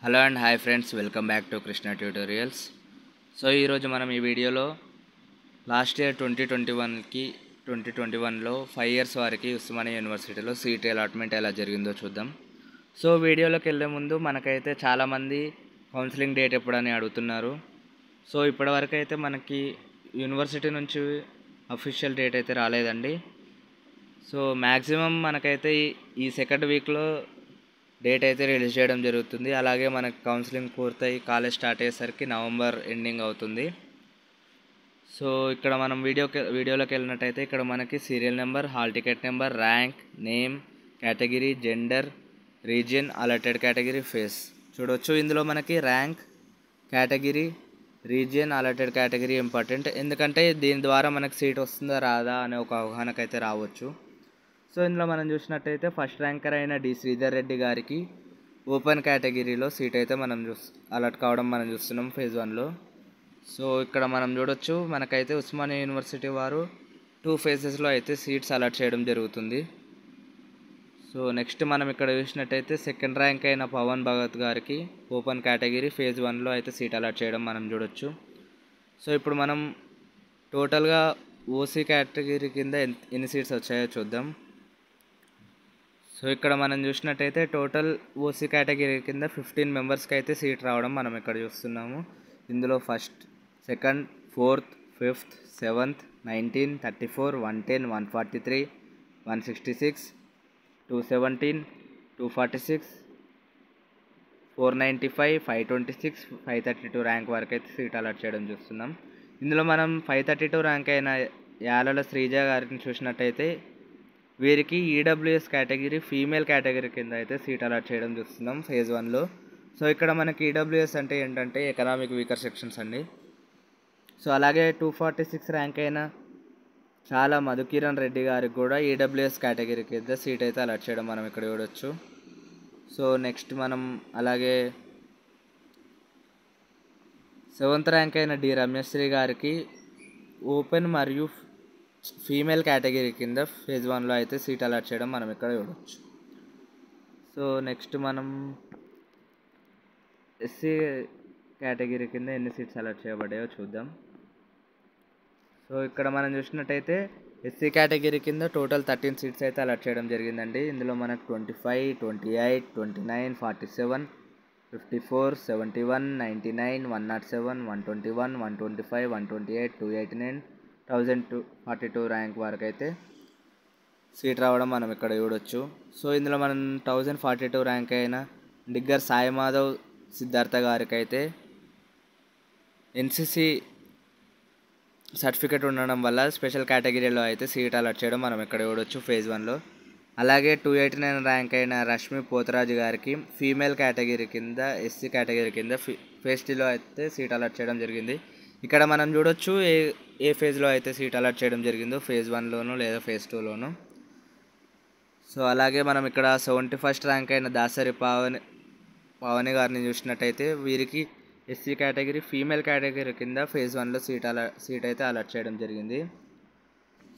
Hello and hi friends, welcome back to Krishna tutorials. So ఈరోజు మనం ఈ వీడియోలో లాస్ట్ ఇయర్ 2021కి 2021లో 5 ఇయర్స్ వారికి ఉస్మానియా యూనివర్సిటీలో సీట్ అలాట్మెంట్ ఎలా జరిగిందో చూద్దాం. సో వీడియోలోకి వెళ్ళే ముందు మనకైతే చాలామంది కౌన్సిలింగ్ డేట్ ఎప్పుడని అడుగుతున్నారు. సో ఇప్పటివరకు అయితే మనకి యూనివర్సిటీ నుంచి అఫీషియల్ డేట్ అయితే రాలేదండి. సో మ్యాక్సిమం మనకైతే ఈ సెకండ్ వీక్లో డేట్ అయితే రిలీజ్ చేయడం జరుగుతుంది. అలాగే మనకు కౌన్సిలింగ్ పూర్తయి కాలేజ్ స్టార్ట్ అయ్యేసరికి నవంబర్ ఎండింగ్ అవుతుంది. సో ఇక్కడ మనం వీడియోలోకి వెళ్ళినట్టయితే ఇక్కడ మనకి serial number, hall ticket number, rank, name, category, gender, region, allotted category, face చూడవచ్చు. ఇందులో మనకి rank, category, region, allotted category important, ఎందుకంటే దీని ద్వారా మనకి సీట్ వస్తుందా రాదా అనే ఒక అవగాహనకైతే రావచ్చు. సో ఇందులో మనం చూసినట్టయితే ఫస్ట్ ర్యాంకర్ అయిన డి శ్రీధర్ రెడ్డి గారికి ఓపెన్ కేటగిరీలో సీట్ అయితే అలాట్ కావడం మనం చూస్తున్నాం ఫేజ్ 1లో. సో ఇక్కడ మనం చూడొచ్చు, మనకైతే ఉస్మానియా యూనివర్సిటీ వారు 2 ఫేజెస్లో అయితే సీట్స్ అలాట్ చేయడం జరుగుతుంది. సో నెక్స్ట్ మనం ఇక్కడ చూసినట్టయితే సెకండ్ ర్యాంక్ అయిన పవన్ భగత్ గారికి ఓపెన్ కేటగిరీ ఫేజ్ 1లో అయితే సీట్ అలాట్ చేయడం మనం చూడొచ్చు. సో ఇప్పుడు మనం టోటల్గా ఓసీ కేటగిరీ కింద ఎన్ని సీట్స్ వచ్చాయో చూద్దాం. సో ఇక్కడ మనం చూసినట్టయితే టోటల్ ఓసీ కేటగిరీ కింద 15 మెంబర్స్కి అయితే సీట్ రావడం మనం ఇక్కడ చూస్తున్నాము. ఇందులో first, second, fourth, fifth, seventh, 19, 34, 110, 143, 166, 217, 246, 495, 526, 532 rank వరకు అయితే సీట్ అలాట్ చేయడం చూస్తున్నాం. ఇందులో మనం 532 ర్యాంక్ అయిన యాలల శ్రీజ గారిని చూసినట్టయితే వీరికి ఈడబ్ల్యూఎస్ కేటగిరీ ఫీమేల్ కేటగిరీ కింద అయితే సీట్ అలాట్ చేయడం చూస్తున్నాం ఫేజ్ 1లో. సో ఇక్కడ మనకి ఈడబ్ల్యూఎస్ అంటే ఏంటంటే ఎకనామిక్ వీకర్ సెక్షన్స్ అండి. సో అలాగే 246 ర్యాంక్ అయిన చాలా మధుకిరణ్ రెడ్డి గారికి కూడా ఈడబ్ల్యూఎస్ కేటగిరీ కింద సీట్ అయితే అలాట్ చేయడం మనం ఇక్కడ చూడవచ్చు. సో నెక్స్ట్ మనం అలాగే 7th ర్యాంక్ అయిన డి రమేశ్రీ గారికి ఓపెన్ మరియు ఫీమేల్ కేటగిరీ కింద ఫేజ్ 1లో అయితే సీట్ అలాట్ చేయడం మనం ఇక్కడ చూడవచ్చు. సో నెక్స్ట్ మనం ఎస్సీ కేటగిరీ కింద ఎన్ని సీట్స్ అలాట్ చేయబడ్డాయో చూద్దాం. సో ఇక్కడ మనం చూసినట్టయితే ఎస్సీ కేటగిరీ కింద టోటల్ 13 సీట్స్ అయితే అలాట్ చేయడం జరిగిందండి. ఇందులో మనకు 25, 28, 29, 47, 54, 71, 99, 107, 121, 125, 128, 289, 1042 ర్యాంక్ వరకు అయితే సీట్ రావడం మనం ఇక్కడ చూడొచ్చు. సో ఇందులో మనం 1042 ర్యాంక్ అయిన డిగ్గర్ సాయి మాధవ్ సిద్ధార్థ గారికి అయితే ఎన్సిసి సర్టిఫికేట్ ఉండడం వల్ల స్పెషల్ కేటగిరీలో అయితే సీట్ అలాట్ చేయడం మనం ఇక్కడ చూడొచ్చు ఫేజ్ 1లో. అలాగే 289 ర్యాంక్ అయిన రష్మి పోతరాజు గారికి ఫీమేల్ కేటగిరీ కింద ఎస్సీ కేటగిరీ కింద ఫేజ్ 2లో అయితే సీట్ అలాట్ చేయడం జరిగింది. ఇక్కడ మనం చూడొచ్చు ఏ ఫేజ్లో అయితే సీట్ అలాట్ చేయడం జరిగిందో, ఫేజ్ 1లోను లేదా ఫేజ్ 2లోను. సో అలాగే మనం ఇక్కడ 71st ర్యాంక్ అయిన దాసరి పావని గారిని చూసినట్టయితే వీరికి ఎస్సీ కేటగిరీ ఫీమేల్ కేటగిరీ కింద ఫేజ్ 1లో సీట్ అయితే అలాట్ చేయడం జరిగింది.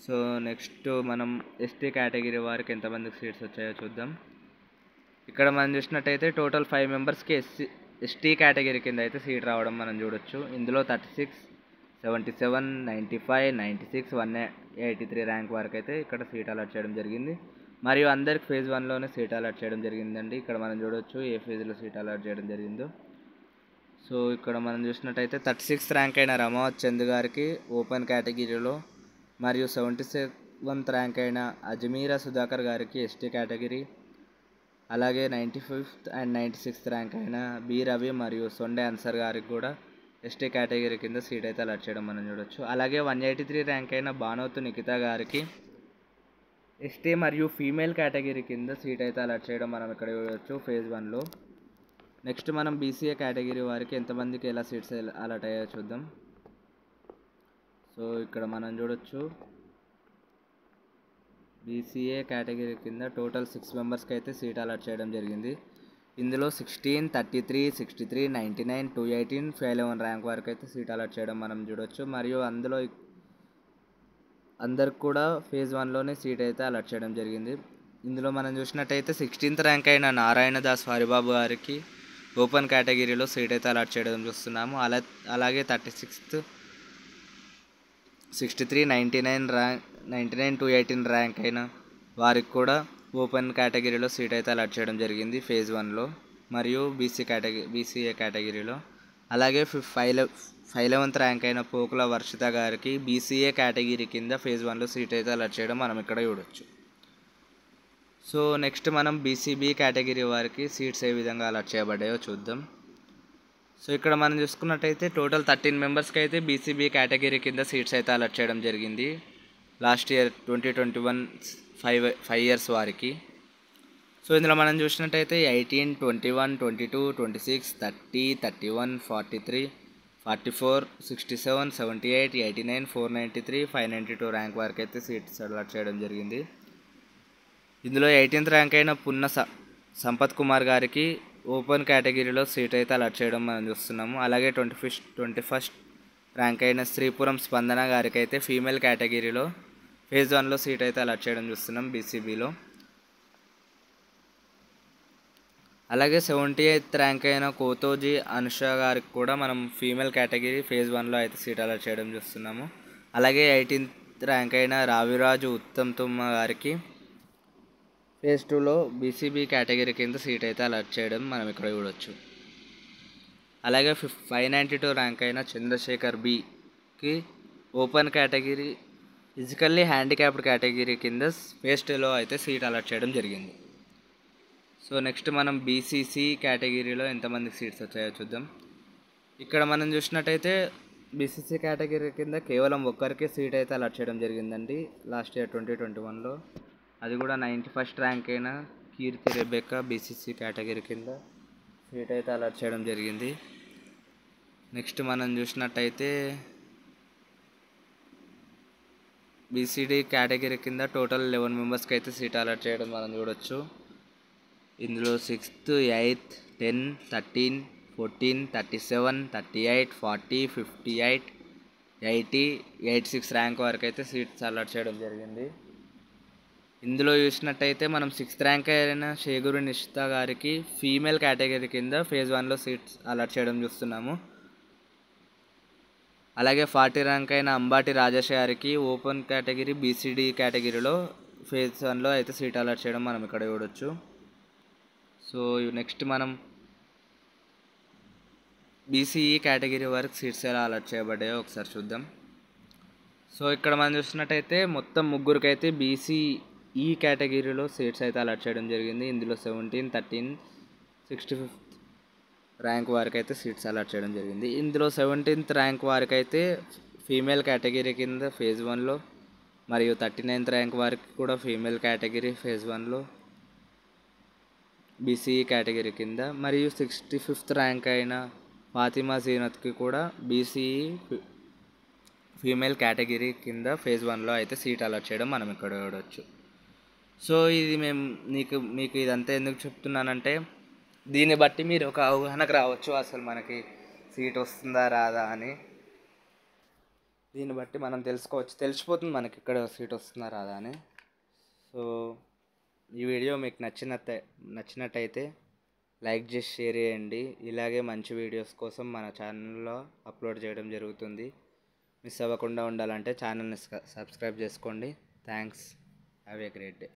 సో నెక్స్ట్ మనం ఎస్టీ కేటగిరీ వారికి ఎంతమందికి సీట్స్ వచ్చాయో చూద్దాం. ఇక్కడ మనం చూసినట్టయితే టోటల్ 5 మెంబర్స్కి ఎస్టీ కేటగిరీ కింద అయితే సీట్ రావడం మనం చూడొచ్చు. ఇందులో 36, 77, 95, 96, 183 ర్యాంక్ వరకు అయితే ఇక్కడ సీట్ అలాట్ చేయడం జరిగింది. మరియు అందరికి ఫేజ్ 1లోనే సీట్ అలాట్ చేయడం జరిగిందండి. ఇక్కడ మనం చూడొచ్చు ఏ ఫేజ్లో సీట్ అలాట్ చేయడం జరిగిందో. సో ఇక్కడ మనం చూసినట్టయితే 36th ర్యాంక్ అయిన రమావత్ చంద్ గారికి ఓపెన్ కేటగిరీలో, మరియు 77th ర్యాంక్ అయిన అజ్మీరా సుధాకర్ గారికి ఎస్టీ కేటగిరీ, అలాగే 95th అండ్ 96th ర్యాంక్ అయిన బి రవి మరియు సొండే అన్సర్ గారికి కూడా ఎస్టీ కేటగిరీ కింద సీట్ అయితే అలాట్ చేయడం మనం చూడొచ్చు. అలాగే 183 ర్యాంక్ అయిన బానోతు నిఖిత గారికి ఎస్టీ మరియు ఫీమేల్ కేటగిరీ కింద సీట్ అయితే అలాట్ చేయడం మనం ఇక్కడ చూడవచ్చు ఫేజ్ 1లో. నెక్స్ట్ మనం బీసీఏ కేటగిరీ వారికి ఎంతమందికి ఎలా సీట్స్ అలాట్ అయ్యాయో చూద్దాం. సో ఇక్కడ మనం చూడొచ్చు బీసీఏ కేటగిరీ కింద టోటల్ 6 మెంబర్స్కి అయితే సీట్ అలాట్ చేయడం జరిగింది. ఇందులో 16, 33, 63, 99, 218, 511 ర్యాంక్ వరకు అయితే సీట్ అలాట్ చేయడం మనం చూడొచ్చు. మరియు అందులో అందరికి కూడా ఫేజ్ 1లోనే సీట్ అయితే అలాట్ చేయడం జరిగింది. ఇందులో మనం చూసినట్టయితే 16th ర్యాంక్ అయిన నారాయణ దాస్ హరిబాబు గారికి ఓపెన్ కేటగిరీలో సీట్ అయితే అలాట్ చేయడం చూస్తున్నాము. అలాగే 36th 63 99 ర్యాంక్ 99 to 18 ర్యాంక్ అయిన వారికి కూడా ఓపెన్ కేటగిరీలో సీట్ అయితే అలాట్ చేయడం జరిగింది ఫేజ్ 1లో, మరియు బీసీఏ కేటగిరీలో. అలాగే 511th ర్యాంక్ అయిన పోకుల వర్షిత గారికి బీసీఏ కేటగిరీ కింద ఫేజ్ 1లో సీట్ అయితే అలాట్ చేయడం మనం ఇక్కడ చూడొచ్చు. సో నెక్స్ట్ మనం బీసీబీ కేటగిరీ వారికి సీట్స్ ఏ విధంగా అలాట్ చేయబడ్డాయో చూద్దాం. సో ఇక్కడ మనం చూసుకున్నట్టయితే టోటల్ 13 మెంబర్స్కి అయితే బీసీబీ కేటగిరీ కింద సీట్స్ అయితే అలాట్ చేయడం జరిగింది లాస్ట్ ఇయర్ 2021 5 years వారికి. సో ఇందులో మనం చూసినట్టయితే 18, 21, 22, 26, 30, 31, 43, 44, 67, 78, 89, 493, 592 ర్యాంక్ వరకు అయితే సీట్స్ అలాట్ చేయడం జరిగింది. ఇందులో 18th ర్యాంక్ అయిన పున్న సంపత్ కుమార్ గారికి ఓపెన్ కేటగిరీలో సీట్ అయితే అలాట్ చేయడం మనం చూస్తున్నాము. అలాగే 21st ర్యాంక్ అయిన శ్రీపురం స్పందన గారికి అయితే ఫీమేల్ కేటగిరీలో ఫేజ్ 1లో సీట్ అయితే అలాట్ చేయడం చూస్తున్నాం బీసీబీలో. అలాగే 78th ర్యాంక్ అయిన కోతోజీ అనుష గారికి కూడా మనం ఫీమేల్ కేటగిరీ ఫేజ్ 1లో అయితే సీట్ అలాట్ చేయడం చూస్తున్నాము. అలాగే 18th ర్యాంక్ అయిన రావిరాజు ఉత్తమ్ తుమ్మ గారికి ఫేజ్ 2లో బీసీబీ కేటగిరీ కింద సీట్ అయితే అలాట్ చేయడం మనం ఇక్కడ చూడవచ్చు. అలాగే 592 ర్యాంక్ అయిన చంద్రశేఖర్ బికి open category physically handicapped category కింద ఫేజ్ 2లో అయితే సీట్ అలాట్ చేయడం జరిగింది. సో నెక్స్ట్ మనం బీసీసీ కేటగిరీలో ఎంతమందికి సీట్స్ వచ్చాయో చూద్దాం. ఇక్కడ మనం చూసినట్టయితే బీసీసీ కేటగిరీ కింద కేవలం ఒక్కరికి సీట్ అయితే అలాట్ చేయడం జరిగిందండి లాస్ట్ ఇయర్ 2021లో. అది కూడా 91st ర్యాంక్ అయిన కీర్తి రెబెక్క బీసీసీ కేటగిరీ కింద సీట్ అయితే అలాట్ చేయడం జరిగింది. నెక్స్ట్ మనం చూసినట్టయితే బీసీడీ కేటగిరీ కింద టోటల్ 11 మెంబర్స్కి అయితే సీట్ అలాట్ చేయడం మనం చూడొచ్చు. ఇందులో 6th, 8th, 10, 13, 14, 37, 38, 40, 58, 80, 86 ర్యాంక్ వరకు అయితే సీట్స్ అలాట్ చేయడం జరిగింది. ఇందులో చూసినట్టయితే మనం 6th ర్యాంక్ అయిన షేగురు నిషిత గారికి ఫీమేల్ కేటగిరీ కింద ఫేజ్ 1లో సీట్స్ అలాట్ చేయడం చూస్తున్నాము. అలాగే 40 ర్యాంక్ అయిన అంబాటి రాజేష్ గారికి ఓపెన్ కేటగిరీ బీసీడీ కేటగిరీలో ఫేజ్ 1లో అయితే సీట్ అలాట్ చేయడం మనం ఇక్కడ చూడొచ్చు. సో నెక్స్ట్ మనం బీసీఈ కేటగిరీ వరకు సీట్స్ ఎలా అలాట్ చేయబడ్డాయో ఒకసారి చూద్దాం. సో ఇక్కడ మనం చూసినట్టయితే మొత్తం ముగ్గురికి అయితే బీసీఈ కేటగిరీలో సీట్స్ అయితే అలాట్ చేయడం జరిగింది. ఇందులో 17, 13, 65th ర్యాంక్ వారికి అయితే సీట్స్ అలాట్ చేయడం జరిగింది. ఇందులో 17th ర్యాంక్ వారికి అయితే ఫీమేల్ కేటగిరీ కింద ఫేజ్ 1లో, మరియు 39th ర్యాంక్ వారికి కూడా ఫీమేల్ కేటగిరీ ఫేజ్ 1లో బీసీఈ కేటగిరీ కింద, మరియు 65th ర్యాంక్ అయిన ఫాతిమా జీనత్కి కూడా బీసీఈ ఫీమేల్ కేటగిరీ కింద ఫేజ్ 1లో అయితే సీట్ అలాట్ చేయడం మనం ఇక్కడ చూడవచ్చు. సో ఇది మీకు ఇదంతా ఎందుకు చెప్తున్నానంటే దీన్ని బట్టి మీరు ఒక అవగాహనకు రావచ్చు అసలు మనకి సీట్ వస్తుందా రాదా అని. దీన్ని బట్టి మనం తెలిసిపోతుంది మనకి ఇక్కడ సీట్ వస్తుందా రాదా అని. సో ఈ వీడియో మీకు నచ్చినట్టయితే లైక్ చేసి షేర్ చేయండి. ఇలాగే మంచి వీడియోస్ కోసం మన ఛానల్లో అప్లోడ్ చేయడం జరుగుతుంది. మిస్ అవ్వకుండా ఉండాలంటే ఛానల్ని సబ్స్క్రైబ్ చేసుకోండి. Thanks. Have a great day.